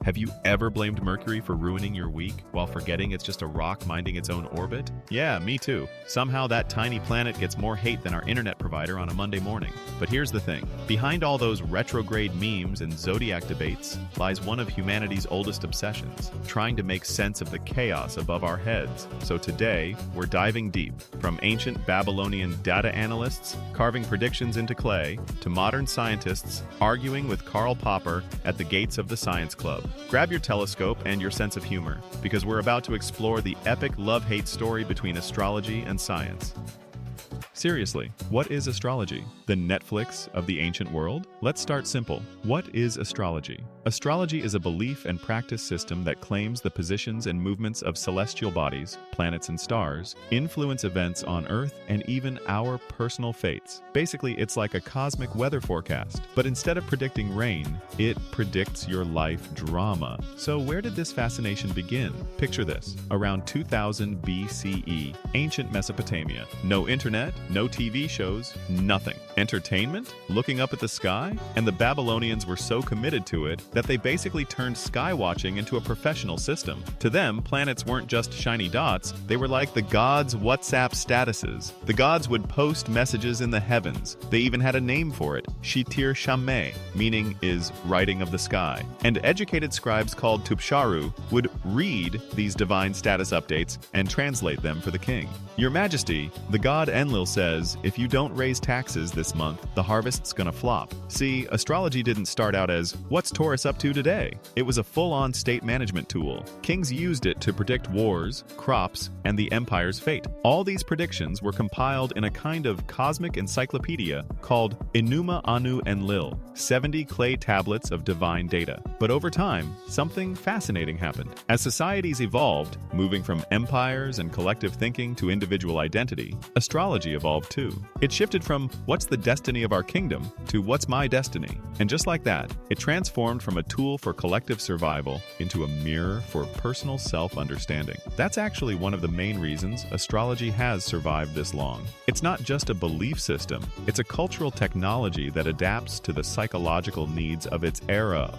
Have you ever blamed Mercury for ruining your week while forgetting it's just a rock minding its own orbit? Yeah, me too. Somehow that tiny planet gets more hate than our internet provider on a Monday morning. But here's the thing. Behind all those retrograde memes and zodiac debates lies one of humanity's oldest obsessions, trying to make sense of the chaos above our heads. So today, we're diving deep, from ancient Babylonian data analysts carving predictions into clay to modern scientists arguing with Karl Popper at the gates of the Science Club. Grab your telescope and your sense of humor, because we're about to explore the epic love-hate story between astrology and science. Seriously, what is astrology? The Netflix of the ancient world? Let's start simple. What is astrology? Astrology is a belief and practice system that claims the positions and movements of celestial bodies, planets and stars, influence events on Earth, and even our personal fates. Basically, it's like a cosmic weather forecast, but instead of predicting rain, it predicts your life drama. So where did this fascination begin? Picture this. Around 2000 BCE, ancient Mesopotamia. No internet, no TV shows, nothing. Entertainment? Looking up at the sky? And the Babylonians were so committed to it that they basically turned sky watching into a professional system. To them, planets weren't just shiny dots, they were like the gods' WhatsApp statuses. The gods would post messages in the heavens. They even had a name for it, Shitir Shameh, meaning is writing of the sky. And educated scribes called Tupsharu would read these divine status updates and translate them for the king. Your Majesty, the god Enlil says, if you don't raise taxes this month, the harvest's gonna flop. See, astrology didn't start out as, what's Taurus up to today? It was a full-on state management tool. Kings used it to predict wars, crops, and the empire's fate. All these predictions were compiled in a kind of cosmic encyclopedia called Enuma Anu Enlil, 70 clay tablets of divine data. But over time, something fascinating happened. As societies evolved, moving from empires and collective thinking to individual identity, astrology evolved too. It shifted from what's the destiny of our kingdom to what's my destiny. And just like that, it transformed from a tool for collective survival into a mirror for personal self-understanding. That's actually one of the main reasons astrology has survived this long. It's not just a belief system, it's a cultural technology that adapts to the psychological needs of its era.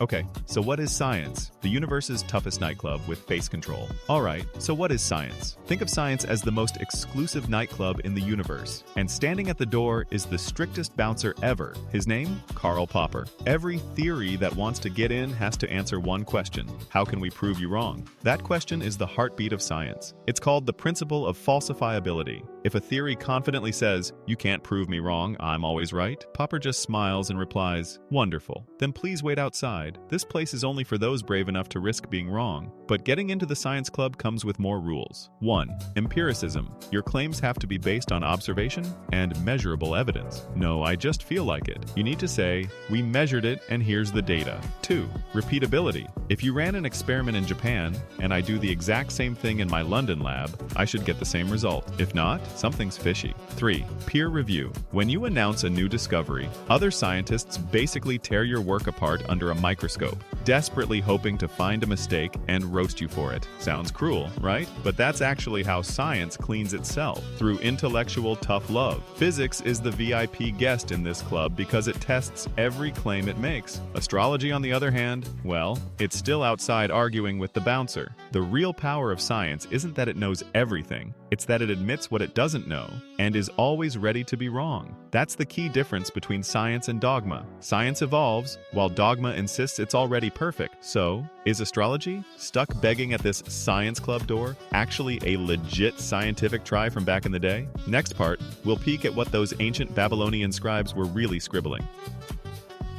Okay, so what is science? The universe's toughest nightclub with face control. Alright, so what is science? Think of science as the most exclusive nightclub in the universe. And standing at the door is the strictest bouncer ever. His name? Karl Popper. Every theory that wants to get in has to answer one question. How can we prove you wrong? That question is the heartbeat of science. It's called the principle of falsifiability. If a theory confidently says, you can't prove me wrong, I'm always right, Popper just smiles and replies, wonderful. Then please wait outside. This place is only for those brave enough to risk being wrong. But getting into the science club comes with more rules. 1. Empiricism. Your claims have to be based on observation and measurable evidence. No, I just feel like it. You need to say, we measured it and here's the data. 2. Repeatability. If you ran an experiment in Japan and I do the exact same thing in my London lab, I should get the same result. If not, something's fishy. 3. Peer review. When you announce a new discovery, other scientists basically tear your work apart under a microscope, desperately hoping to find a mistake and roast you for it. Sounds cruel, right? But that's actually how science cleans itself, through intellectual tough love. Physics is the VIP guest in this club because it tests every claim it makes. Astrology, on the other hand, well, it's still outside arguing with the bouncer. The real power of science isn't that it knows everything, it's that it admits what it doesn't know and is always ready to be wrong. That's the key difference between science and dogma. Science evolves, while dogma insists it's already perfect. So, is astrology, stuck begging at this science club door, actually a legit scientific try from back in the day? Next part, we'll peek at what those ancient Babylonian scribes were really scribbling.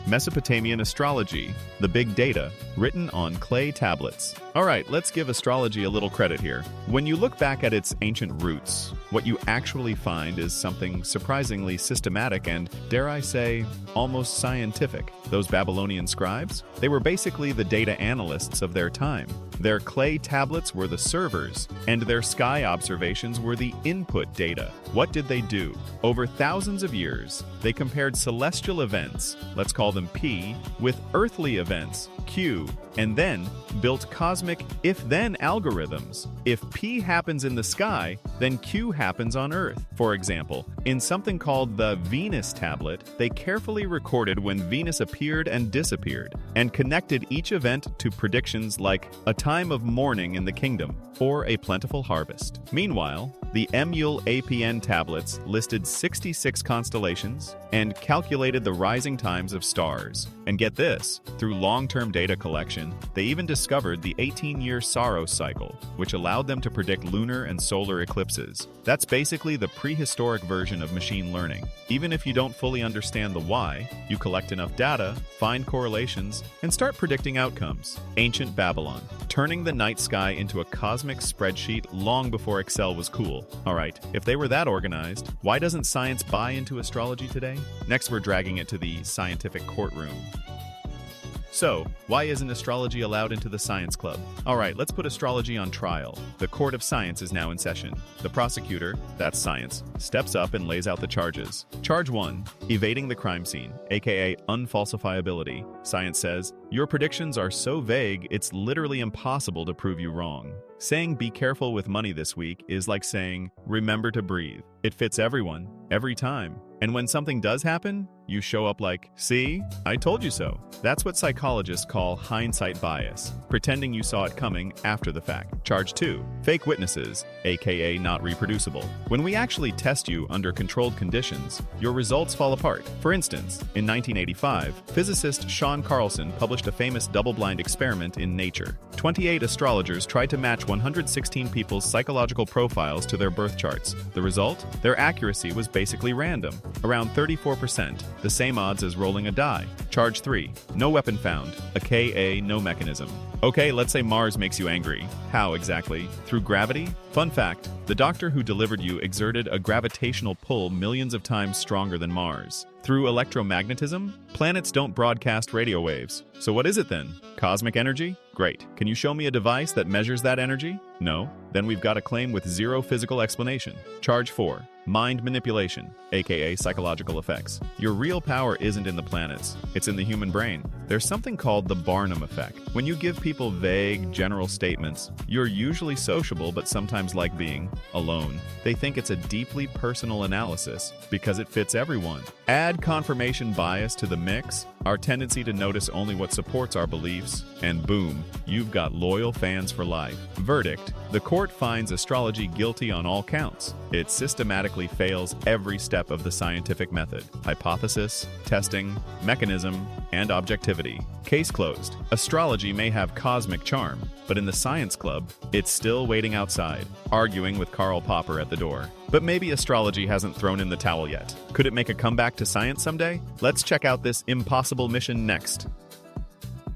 Mesopotamian astrology, the big data, written on clay tablets. Alright, let's give astrology a little credit here. When you look back at its ancient roots, what you actually find is something surprisingly systematic and, dare I say, almost scientific. Those Babylonian scribes? They were basically the data analysts of their time. Their clay tablets were the servers, and their sky observations were the input data. What did they do? Over thousands of years, they compared celestial events, let's call them P, with earthly events, Q, and then built cosmic if-then algorithms. If P happens in the sky, then Q happens happens on Earth. For example, in something called the Venus tablet, they carefully recorded when Venus appeared and disappeared, and connected each event to predictions like a time of mourning in the kingdom or a plentiful harvest. Meanwhile, the Emule APN tablets listed 66 constellations and calculated the rising times of stars. And get this, through long-term data collection, they even discovered the 18-year Saros cycle, which allowed them to predict lunar and solar eclipses. That's basically the prehistoric version of machine learning. Even if you don't fully understand the why, you collect enough data, find correlations, and start predicting outcomes. Ancient Babylon, turning the night sky into a cosmic spreadsheet long before Excel was cool. Alright, if they were that organized, why doesn't science buy into astrology today? Next, we're dragging it to the scientific courtroom. So, why isn't astrology allowed into the science club? Alright, let's put astrology on trial. The court of science is now in session. The prosecutor, that's science, steps up and lays out the charges. Charge 1, evading the crime scene, aka unfalsifiability. Science says, your predictions are so vague, it's literally impossible to prove you wrong. Saying be careful with money this week is like saying, remember to breathe. It fits everyone, every time. And when something does happen, you show up like, see, I told you so. That's what psychologists call hindsight bias, pretending you saw it coming after the fact. Charge 2, fake witnesses, aka not reproducible. When we actually test you under controlled conditions, your results fall apart. For instance, in 1985, physicist Sean Carlson published a famous double-blind experiment in Nature. 28 astrologers tried to match 116 people's psychological profiles to their birth charts. The result? Their accuracy was basically random, around 34%, the same odds as rolling a die. Charge 3, no weapon found, aka no mechanism. Okay, let's say Mars makes you angry. How exactly? Through gravity? Fun fact, the doctor who delivered you exerted a gravitational pull millions of times stronger than Mars. Through electromagnetism? Planets don't broadcast radio waves. So what is it then? Cosmic energy? Great. Can you show me a device that measures that energy? No? Then we've got a claim with zero physical explanation. Charge 4, mind manipulation, aka psychological effects. Your real power isn't in the planets, it's in the human brain. There's something called the Barnum effect. When you give people vague, general statements, you're usually sociable but sometimes like being alone. They think it's a deeply personal analysis because it fits everyone. Add confirmation bias to the mix, our tendency to notice only what supports our beliefs, and boom, you've got loyal fans for life. Verdict: the court finds astrology guilty on all counts. It systematically fails every step of the scientific method: hypothesis, testing, mechanism, and objectivity. Case closed. Astrology may have cosmic charm, but in the science club, it's still waiting outside, arguing with Karl Popper at the door. But maybe astrology hasn't thrown in the towel yet. Could it make a comeback to science someday? Let's check out this impossible mission next.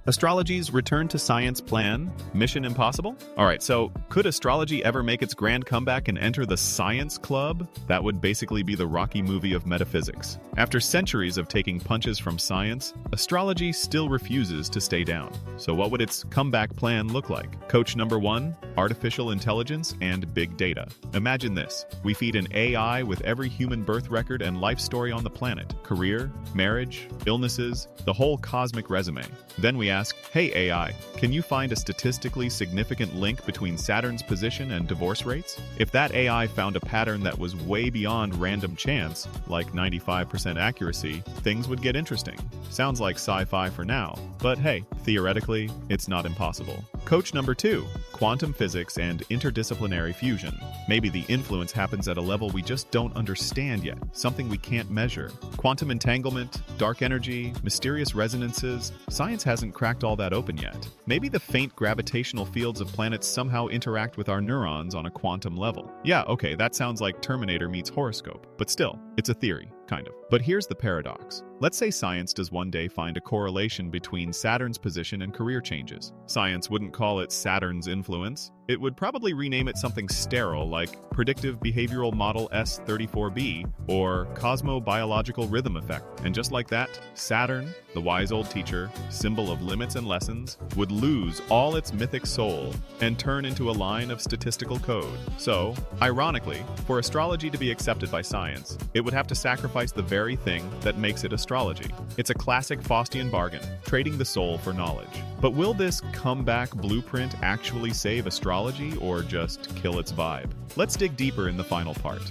Astrology's return to science plan? Mission impossible? Alright, so could astrology ever make its grand comeback and enter the science club? That would basically be the Rocky movie of metaphysics. After centuries of taking punches from science, astrology still refuses to stay down. So what would its comeback plan look like? Coach number 1, artificial intelligence and big data. Imagine this. We feed an AI with every human birth record and life story on the planet. Career, marriage, illnesses, the whole cosmic resume. Then we ask, hey AI, can you find a statistically significant link between Saturn's position and divorce rates? If that AI found a pattern that was way beyond random chance, like 95% accuracy, things would get interesting. Sounds like sci-fi for now, but hey, theoretically, it's not impossible. Coach number 2, quantum physics and interdisciplinary fusion. Maybe the influence happens at a level we just don't understand yet, something we can't measure. Quantum entanglement, dark energy, mysterious resonances, science hasn't cracked all that open yet. Maybe the faint gravitational fields of planets somehow interact with our neurons on a quantum level. Yeah, okay, that sounds like Terminator meets horoscope, but still, it's a theory. Kind of. But here's the paradox. Let's say science does one day find a correlation between Saturn's position and career changes. Science wouldn't call it Saturn's influence. It would probably rename it something sterile like Predictive Behavioral Model S34b or Cosmobiological Rhythm Effect. And just like that, Saturn, the wise old teacher, symbol of limits and lessons, would lose all its mythic soul and turn into a line of statistical code. So, ironically, for astrology to be accepted by science, it would have to sacrifice the very thing that makes it astrology. It's a classic Faustian bargain, trading the soul for knowledge. But will this comeback blueprint actually save astrology astrology or just kill its vibe? Let's dig deeper in the final part.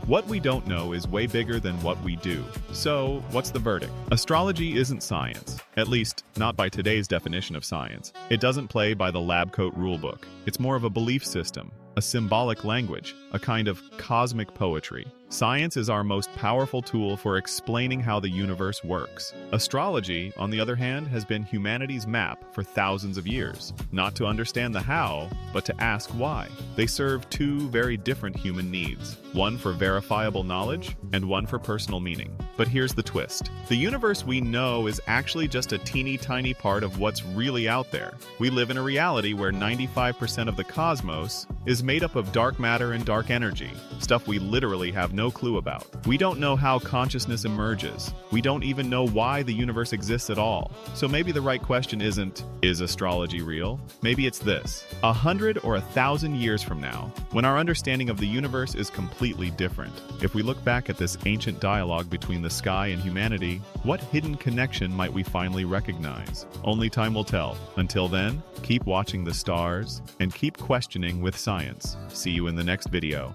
What we don't know is way bigger than what we do. So, what's the verdict? Astrology isn't science, at least not by today's definition of science. It doesn't play by the lab coat rulebook. It's more of a belief system, a symbolic language, a kind of cosmic poetry. Science is our most powerful tool for explaining how the universe works. Astrology, on the other hand, has been humanity's map for thousands of years. Not to understand the how, but to ask why. They serve two very different human needs, one for verifiable knowledge and one for personal meaning. But here's the twist. The universe we know is actually just a teeny tiny part of what's really out there. We live in a reality where 95% of the cosmos is made up of dark matter and dark energy, stuff we literally have no clue about. We don't know how consciousness emerges. We don't even know why the universe exists at all. So maybe the right question isn't, is astrology real? Maybe it's this. 100 or 1,000 years from now, when our understanding of the universe is completely different, if we look back at this ancient dialogue between the sky and humanity, what hidden connection might we finally recognize? Only time will tell. Until then, keep watching the stars and keep questioning with science. See you in the next video.